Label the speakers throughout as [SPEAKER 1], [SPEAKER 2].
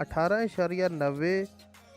[SPEAKER 1] 18.90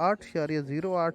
[SPEAKER 1] 8.08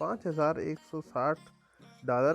[SPEAKER 1] $5,160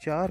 [SPEAKER 1] $4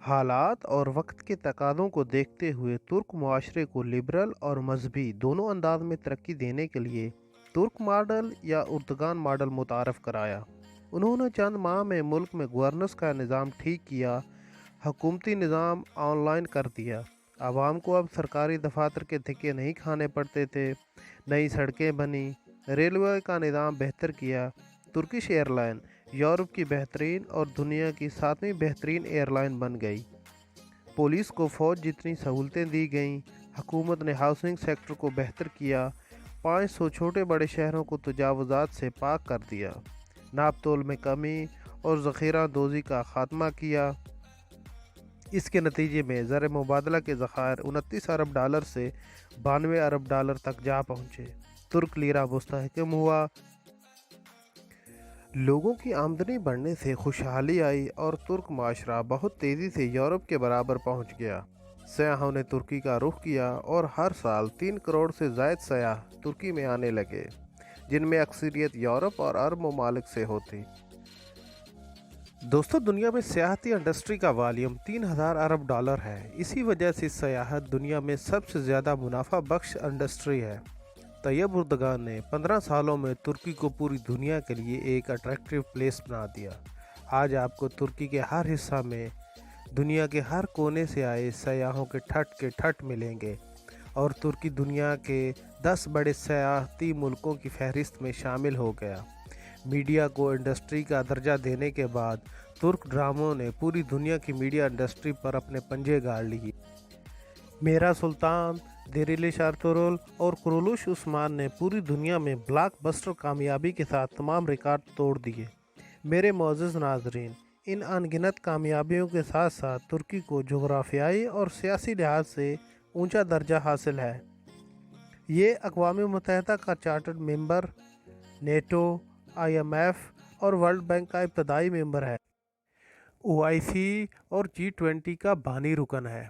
[SPEAKER 1] حالات اور وقت کے تقاضوں کو دیکھتے ہوئے ترک معاشرے کو لبرل اور مذہبی دونوں انداز میں ترقی دینے کے لیے ترک ماڈل یا اردگان ماڈل متعارف کرایا۔ انہوں نے چند ماہ میں ملک میں گورننس کا نظام ٹھیک کیا، حکومتی نظام آن لائن کر دیا، عوام کو اب سرکاری دفاتر کے دھکے نہیں کھانے پڑتے تھے، نئی سڑکیں بنی، ریلوے کا نظام بہتر کیا۔ ترکش ایئر لائن یورپ کی بہترین اور دنیا کی 7ویں بہترین ایئر لائن بن گئی۔ پولیس کو فوج جتنی سہولتیں دی گئیں۔ حکومت نے ہاؤسنگ سیکٹر کو بہتر کیا۔ 500 چھوٹے بڑے شہروں کو تجاوزات سے پاک کر دیا۔ ناپ تول میں کمی اور ذخیرہ دوزی کا خاتمہ کیا۔ اس کے نتیجے میں زر مبادلہ کے ذخائر 29 ارب ڈالر سے 92 ارب ڈالر تک جا پہنچے۔ ترک لیرہ مستحکم ہوا۔ لوگوں کی آمدنی بڑھنے سے خوشحالی آئی اور ترک معاشرہ بہت تیزی سے یورپ کے برابر پہنچ گیا۔ سیاحوں نے ترکی کا رخ کیا اور ہر سال 3 کروڑ سے زائد سیاح ترکی میں آنے لگے، جن میں اکثریت یورپ اور عرب ممالک سے ہوتی۔ دوستو، دنیا میں سیاحتی انڈسٹری کا والیوم 3000 ارب ڈالر ہے۔ اسی وجہ سے سیاحت دنیا میں سب سے زیادہ منافع بخش انڈسٹری ہے۔ طیب اردگان نے 15 سالوں میں ترکی کو پوری دنیا کے لیے ایک اٹریکٹیو پلیس بنا دیا۔ آج آپ کو ترکی کے ہر حصہ میں دنیا کے ہر کونے سے آئے سیاحوں کے ٹھٹ ملیں گے، اور ترکی دنیا کے 10 بڑے سیاحتی ملکوں کی فہرست میں شامل ہو گیا۔ میڈیا کو انڈسٹری کا درجہ دینے کے بعد ترک ڈراموں نے پوری دنیا کی میڈیا انڈسٹری پر اپنے پنجے گاڑ لیے۔ میرا سلطان، دیریلش ارطغرل اور کرولوش عثمان نے پوری دنیا میں بلاک بسٹر کامیابی کے ساتھ تمام ریکارڈ توڑ دیے۔ میرے معزز ناظرین، ان ان گنت کامیابیوں کے ساتھ ساتھ ترکی کو جغرافیائی اور سیاسی لحاظ سے اونچا درجہ حاصل ہے۔ یہ اقوام متحدہ کا چارٹرڈ ممبر، نیٹو، IMF اور ورلڈ بینک کا ابتدائی ممبر ہے، OIC اور G20 کا بانی رکن ہے۔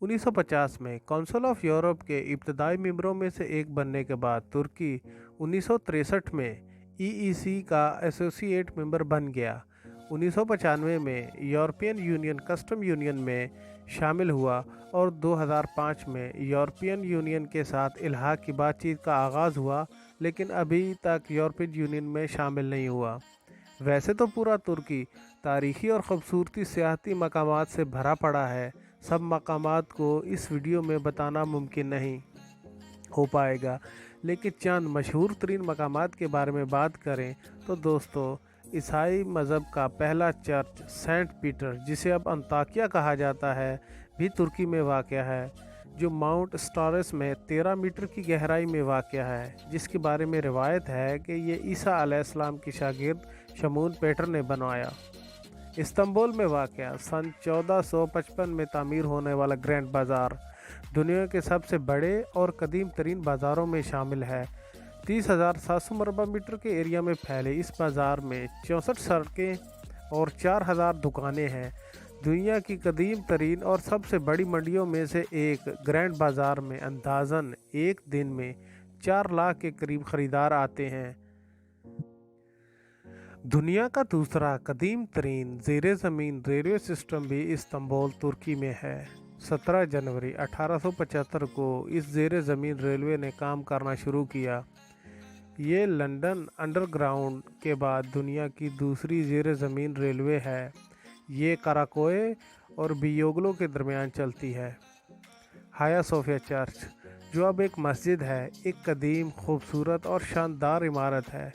[SPEAKER 1] 1950 میں کونسل آف یورپ کے ابتدائی ممبروں میں سے ایک بننے کے بعد ترکی 1963 میں EEC کا ایسوسی ایٹ ممبر بن گیا۔ 1995 میں یورپین یونین کسٹم یونین میں شامل ہوا اور 2005 میں یورپین یونین کے ساتھ الحاق کی بات چیت کا آغاز ہوا، لیکن ابھی تک یورپین یونین میں شامل نہیں ہوا۔ ویسے تو پورا ترکی تاریخی اور خوبصورتی سیاحتی مقامات سے بھرا پڑا ہے۔ سب مقامات کو اس ویڈیو میں بتانا ممکن نہیں ہو پائے گا، لیکن چند مشہور ترین مقامات کے بارے میں بات کریں تو دوستو، عیسائی مذہب کا پہلا چرچ سینٹ پیٹر، جسے اب انطاکیہ کہا جاتا ہے، بھی ترکی میں واقع ہے، جو ماؤنٹ اسٹارس میں 13 میٹر کی گہرائی میں واقع ہے، جس کے بارے میں روایت ہے کہ یہ عیسیٰ علیہ السلام کی شاگرد شمون پیٹر نے بنوایا۔ استنبول میں واقع سن 1455 میں تعمیر ہونے والا گرینڈ بازار دنیا کے سب سے بڑے اور قدیم ترین بازاروں میں شامل ہے۔ 30,700 مربع میٹر کے ایریا میں پھیلے اس بازار میں 64 سڑکیں اور 4,000 دکانیں ہیں۔ دنیا کی قدیم ترین اور سب سے بڑی منڈیوں میں سے ایک گرینڈ بازار میں اندازاً ایک دن میں 4 لاکھ کے قریب خریدار آتے ہیں۔ دنیا کا دوسرا قدیم ترین زیر زمین ریلوے سسٹم بھی استنبول، ترکی میں ہے۔ 17 جنوری 1875 کو اس زیر زمین ریلوے نے کام کرنا شروع کیا۔ یہ لنڈن انڈر گراؤنڈ کے بعد دنیا کی دوسری زیر زمین ریلوے ہے۔ یہ کراکوئے اور بیوگلو کے درمیان چلتی ہے۔ ہایا صوفیہ چرچ، جو اب ایک مسجد ہے، ایک قدیم، خوبصورت اور شاندار عمارت ہے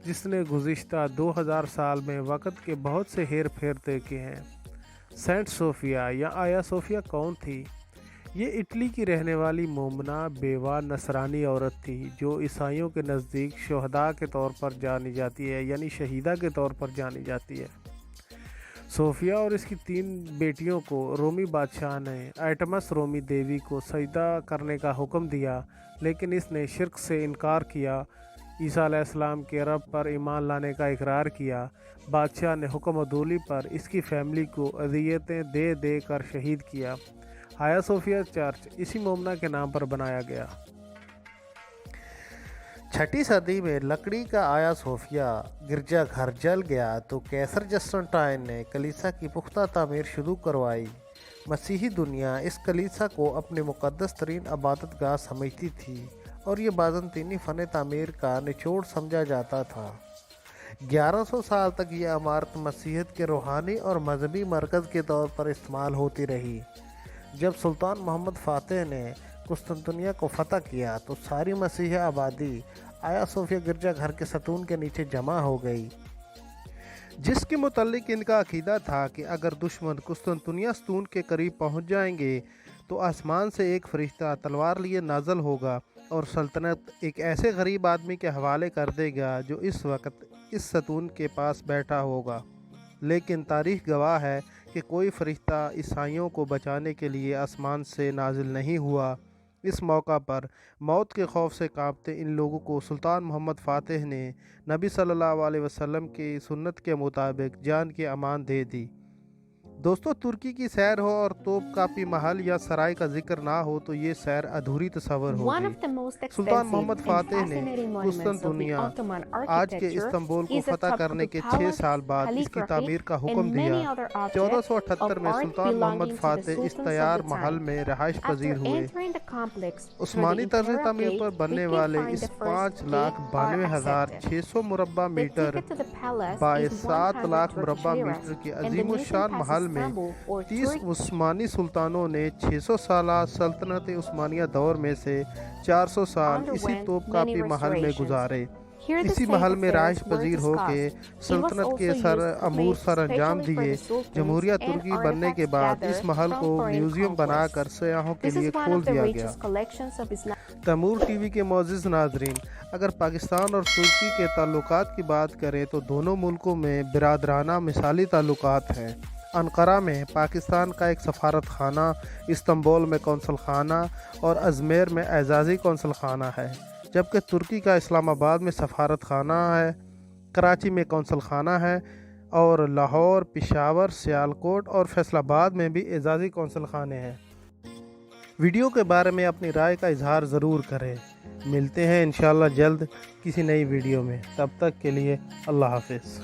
[SPEAKER 1] جس نے گزشتہ 2000 سال میں وقت کے بہت سے ہیر پھیر دیکھے ہیں۔ سینٹ صوفیہ یا آیا صوفیہ کون تھی؟ یہ اٹلی کی رہنے والی مومنہ بیوہ نصرانی عورت تھی جو عیسائیوں کے نزدیک شہداء کے طور پر جانی جاتی ہے، یعنی شہیدہ کے طور پر جانی جاتی ہے۔ صوفیہ اور اس کی 3 بیٹیوں کو رومی بادشاہ نے آرٹیمس رومی دیوی کو سجدہ کرنے کا حکم دیا، لیکن اس نے شرک سے انکار کیا۔ عیسیٰ علیہ السلام کے رب پر ایمان لانے کا اقرار کیا۔ بادشاہ نے حکم عدولی پر اس کی فیملی کو اذیتیں دے دے کر شہید کیا۔ ہایا صوفیہ چرچ اسی مومنہ کے نام پر بنایا گیا۔ 6 صدی میں لکڑی کا آیا صوفیہ گرجا گھر جل گیا تو کیسر جسٹنٹائن نے کلیسا کی پختہ تعمیر شروع کروائی۔ مسیحی دنیا اس کلیسا کو اپنی مقدس ترین عبادت گاہ سمجھتی تھی اور یہ بازنطینی فن تعمیر کا نچوڑ سمجھا جاتا تھا۔ 1100 سال تک یہ عمارت مسیحیت کے روحانی اور مذہبی مرکز کے طور پر استعمال ہوتی رہی۔ جب سلطان محمد فاتح نے قسطنطنیہ کو فتح کیا تو ساری مسیحی آبادی آیا صوفیہ گرجا گھر کے ستون کے نیچے جمع ہو گئی، جس کے متعلق ان کا عقیدہ تھا کہ اگر دشمن قسطنطنیہ ستون کے قریب پہنچ جائیں گے تو آسمان سے ایک فرشتہ تلوار لیے نازل ہوگا اور سلطنت ایک ایسے غریب آدمی کے حوالے کر دے گا جو اس وقت اس ستون کے پاس بیٹھا ہوگا۔ لیکن تاریخ گواہ ہے کہ کوئی فرشتہ عیسائیوں کو بچانے کے لیے آسمان سے نازل نہیں ہوا۔ اس موقع پر موت کے خوف سے کانپتے ان لوگوں کو سلطان محمد فاتح نے نبی صلی اللہ علیہ وسلم کی سنت کے مطابق جان کی امان دے دی۔ دوستو، ترکی کی سیر ہو اور توپ کاپی محل یا سرائے کا ذکر نہ ہو تو یہ سیر ادھوری تصور ہوگی۔ سلطان محمد فاتح نے قسطنطنیہ آج کے استنبول کو فتح کرنے کے 6 سال بعد اس کی تعمیر کا حکم دیا۔ 1478 میں سلطان محمد فاتح اس تیار محل میں رہائش پذیر ہوئے۔ عثمانی طرز تعمیر پر بننے والے اس 5,92,600 مربع میٹر بائی 7 لاکھ مربع میٹر کے عظیم الشان محل میں 30 عثمانی سلطانوں نے 600 سالہ سلطنت عثمانیہ دور میں سے 400 سال اسی توپ کاپی محل میں گزارے۔ اسی محل میں رہائش پذیر ہو کے سلطنت کے امور سر انجام دیے۔ جمہوریہ ترکی بننے کے بعد اس محل کو میوزیم بنا کر سیاحوں کے لیے کھول دیا گیا۔ تیمور ٹی وی کے معزز ناظرین، اگر پاکستان اور ترکی کے تعلقات کی بات کریں تو دونوں ملکوں میں برادرانہ مثالی تعلقات ہیں۔ انقرہ میں پاکستان کا ایک سفارت خانہ، استنبول میں قونصل خانہ اور ازمیر میں اعزازی قونصل خانہ ہے، جبکہ ترکی کا اسلام آباد میں سفارت خانہ ہے، کراچی میں قونصل خانہ ہے اور لاہور، پشاور، سیالکوٹ اور فیصل آباد میں بھی اعزازی قونصل خانے ہیں۔ ویڈیو کے بارے میں اپنی رائے کا اظہار ضرور کریں۔ ملتے ہیں انشاءاللہ جلد کسی نئی ویڈیو میں، تب تک کے لیے اللہ حافظ۔